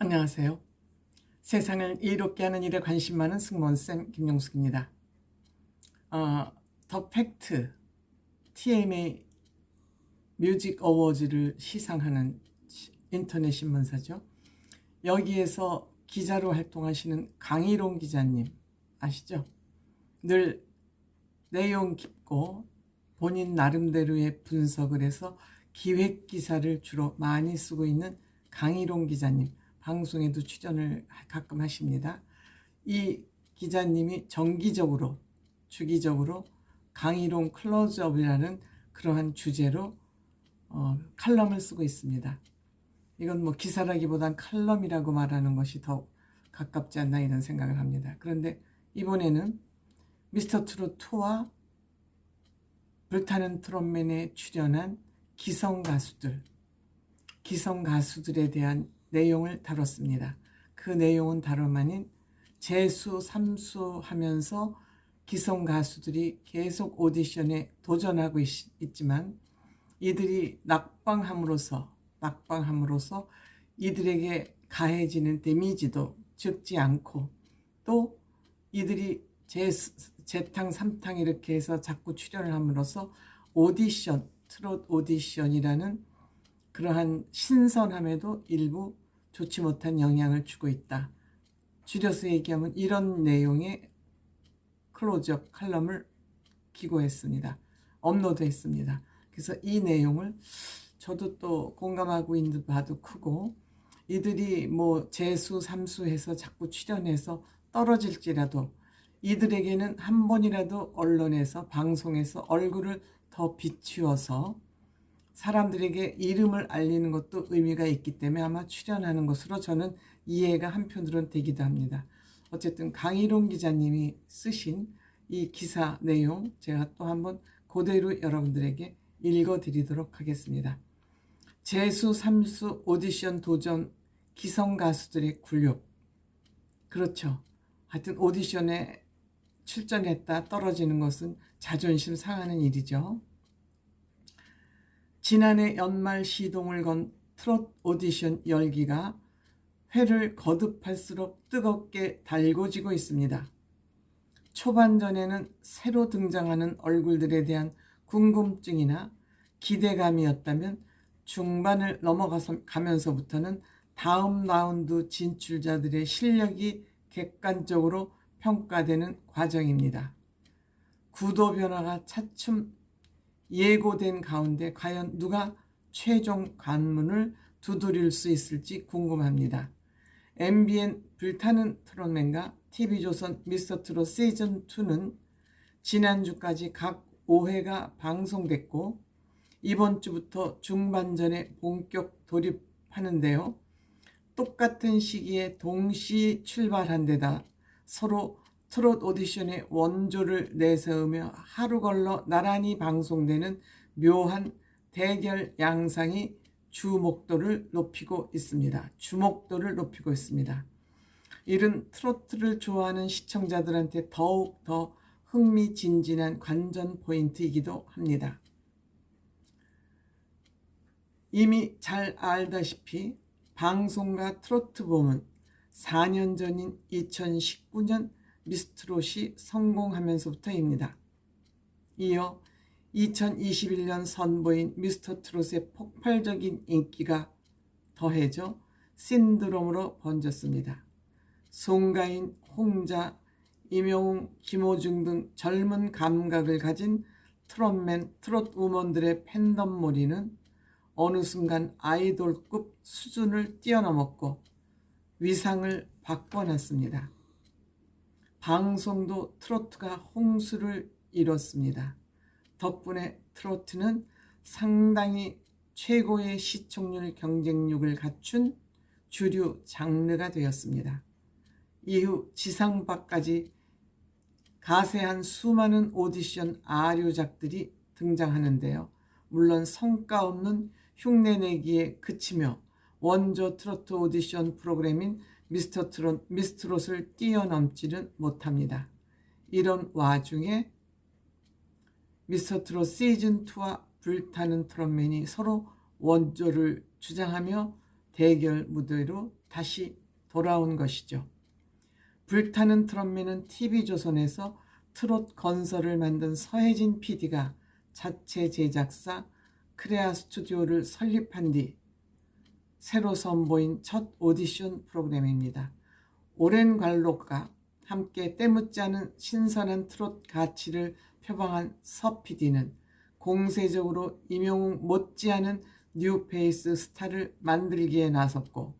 안녕하세요. 세상을 이롭게 하는 일에 관심 많은 승무원쌤 김용숙입니다. 더 팩트 TMA 뮤직 어워즈를 시상하는 인터넷 신문사죠. 여기에서 기자로 활동하시는 강희롱 기자님 아시죠? 늘 내용 깊고 본인 나름대로의 분석을 해서 기획 기사를 주로 많이 쓰고 있는 강희롱 기자님, 방송에도 출연을 가끔 하십니다. 이 기자님이 정기적으로 주기적으로 강희롱 클로즈업이라는 그러한 주제로 칼럼을 쓰고 있습니다. 이건 뭐 기사라기보단 칼럼이라고 말하는 것이 더 가깝지 않나 이런 생각을 합니다. 그런데 이번에는 미스터 트롯 2와 불타는 트롯맨에 출연한 기성 가수들에 대한 내용을 다뤘습니다. 그 내용은 다름 아닌 재수, 삼수 하면서 기성 가수들이 계속 오디션에 도전하고 있지만 이들이 낙방함으로써 이들에게 가해지는 데미지도 적지 않고, 또 이들이 재탕 삼탕 이렇게 해서 자꾸 출연을 함으로써 트롯 오디션이라는 그러한 신선함에도 일부 좋지 못한 영향을 주고 있다. 줄여서 얘기하면 이런 내용의 클로즈업 칼럼을 기고했습니다. 업로드했습니다. 그래서 이 내용을 저도 또 공감하고 있는 바도 크고, 이들이 뭐 재수 삼수해서 자꾸 출연해서 떨어질지라도 이들에게는 한 번이라도 언론에서 방송에서 얼굴을 더 비추어서 사람들에게 이름을 알리는 것도 의미가 있기 때문에 아마 출연하는 것으로 저는 이해가 한편으로는 되기도 합니다. 어쨌든 강희롱 기자님이 쓰신 이 기사 내용 제가 또 한번 그대로 여러분들에게 읽어드리도록 하겠습니다. 재수, 삼수, 오디션 도전 기성 가수들의 굴욕. 그렇죠. 하여튼 오디션에 출전했다 떨어지는 것은 자존심 상하는 일이죠. 지난해 연말 시동을 건 트롯 오디션 열기가 회를 거듭할수록 뜨겁게 달궈지고 있습니다. 초반전에는 새로 등장하는 얼굴들에 대한 궁금증이나 기대감이었다면 중반을 넘어가면서부터는 다음 라운드 진출자들의 실력이 객관적으로 평가되는 과정입니다. 구도 변화가 차츰 예고된 가운데 과연 누가 최종 관문을 두드릴 수 있을지 궁금합니다. MBN 불타는 트롯맨과 TV조선 미스터트롯 시즌2는 지난주까지 각 5회가 방송됐고 이번 주부터 중반전에 본격 돌입하는데요. 똑같은 시기에 동시 출발한 데다 서로 트롯 오디션의 원조를 내세우며 하루 걸러 나란히 방송되는 묘한 대결 양상이 주목도를 높이고 있습니다. 이른 트로트를 좋아하는 시청자들한테 더욱 더 흥미진진한 관전 포인트이기도 합니다. 이미 잘 알다시피 방송과 트로트 봄은 4년 전인 2019년 미스트롯이 성공하면서부터입니다. 이어 2021년 선보인 미스터트롯의 폭발적인 인기가 더해져 신드롬으로 번졌습니다. 송가인, 홍자, 임영웅, 김호중 등 젊은 감각을 가진 트롯맨, 트롯우먼들의 팬덤몰이는 어느 순간 아이돌급 수준을 뛰어넘었고 위상을 바꿔놨습니다. 방송도 트로트가 홍수를 이뤘습니다. 덕분에 트로트는 상당히 최고의 시청률 경쟁력을 갖춘 주류 장르가 되었습니다. 이후 지상파까지 가세한 수많은 오디션 아류작들이 등장하는데요. 물론 성과 없는 흉내내기에 그치며 원조 트로트 오디션 프로그램인 미스트롯을 뛰어넘지는 못합니다. 이런 와중에 미스터트롯 시즌2와 불타는 트롯맨이 서로 원조를 주장하며 대결 무대로 다시 돌아온 것이죠. 불타는 트롯맨은 TV조선에서 트롯 건설을 만든 서혜진 PD가 자체 제작사 크레아 스튜디오를 설립한 뒤 새로 선보인 첫 오디션 프로그램입니다. 오랜 관록과 함께 때묻지 않은 신선한 트롯 가치를 표방한 서 PD는 공세적으로 임영웅 못지않은 뉴페이스 스타를 만들기에 나섰고,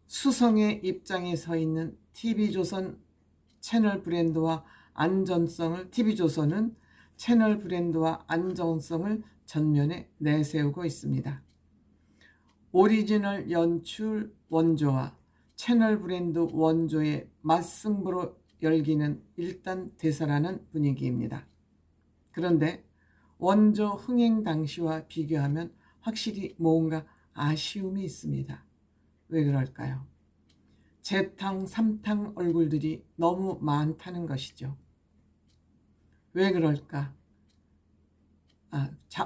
수성의 입장에 서 있는 TV조선 채널 브랜드와 안전성을 TV조선은 채널 브랜드와 안정성을 전면에 내세우고 있습니다. 오리지널 연출 원조와 채널 브랜드 원조의 맞승부로 열기는 일단 대사라는 분위기입니다. 그런데 원조 흥행 당시와 비교하면 확실히 뭔가 아쉬움이 있습니다. 왜 그럴까요? 재탕, 삼탕 얼굴들이 너무 많다는 것이죠. 왜 그럴까?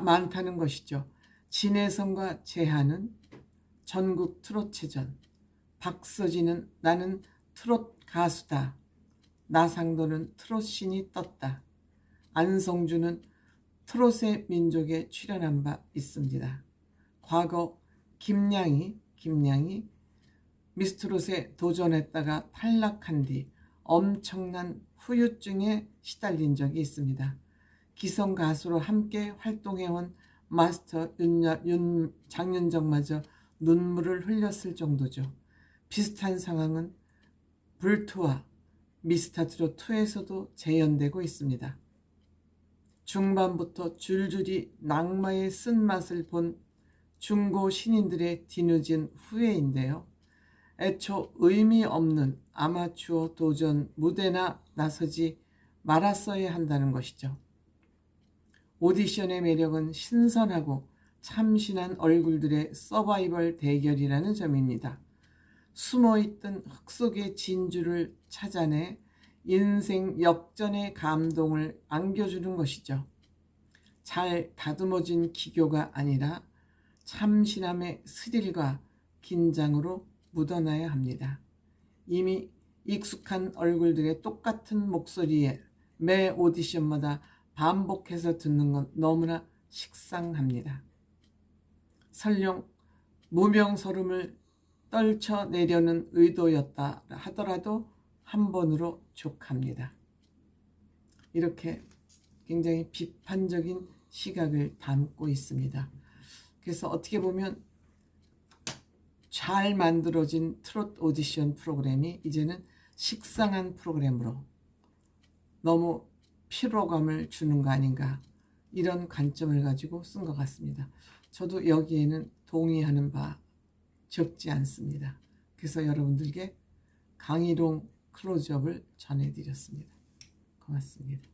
많다는 것이죠. 진혜성과 재한은 전국 트롯체전, 박서진은 나는 트롯 가수다, 나상도는 트롯신이 떴다, 안성주는 트롯의 민족에 출연한 바 있습니다. 과거 김양이 미스트롯에 도전했다가 탈락한 뒤 엄청난 후유증에 시달린 적이 있습니다. 기성 가수로 함께 활동해온 마스터 장윤정마저 눈물을 흘렸을 정도죠. 비슷한 상황은 불투와 미스터트롯2에서도 재현되고 있습니다. 중반부터 줄줄이 낙마의 쓴맛을 본 중고 신인들의 뒤늦은 후회인데요. 애초 의미 없는 아마추어 도전 무대나 나서지 말았어야 한다는 것이죠. 오디션의 매력은 신선하고 참신한 얼굴들의 서바이벌 대결이라는 점입니다. 숨어있던 흙 속의 진주를 찾아내 인생 역전의 감동을 안겨주는 것이죠. 잘 다듬어진 기교가 아니라 참신함의 스릴과 긴장으로 묻어나야 합니다. 이미 익숙한 얼굴들의 똑같은 목소리에 매 오디션마다 반복해서 듣는 건 너무나 식상합니다. 설령 무명설움을 떨쳐내려는 의도였다 하더라도 한 번으로 족합니다. 이렇게 굉장히 비판적인 시각을 담고 있습니다. 그래서 어떻게 보면 잘 만들어진 트롯 오디션 프로그램이 이제는 식상한 프로그램으로 너무 피로감을 주는 거 아닌가, 이런 관점을 가지고 쓴 것 같습니다. 저도 여기에는 동의하는 바 적지 않습니다. 그래서 여러분들께 강희롱 클로즈업을 전해드렸습니다. 고맙습니다.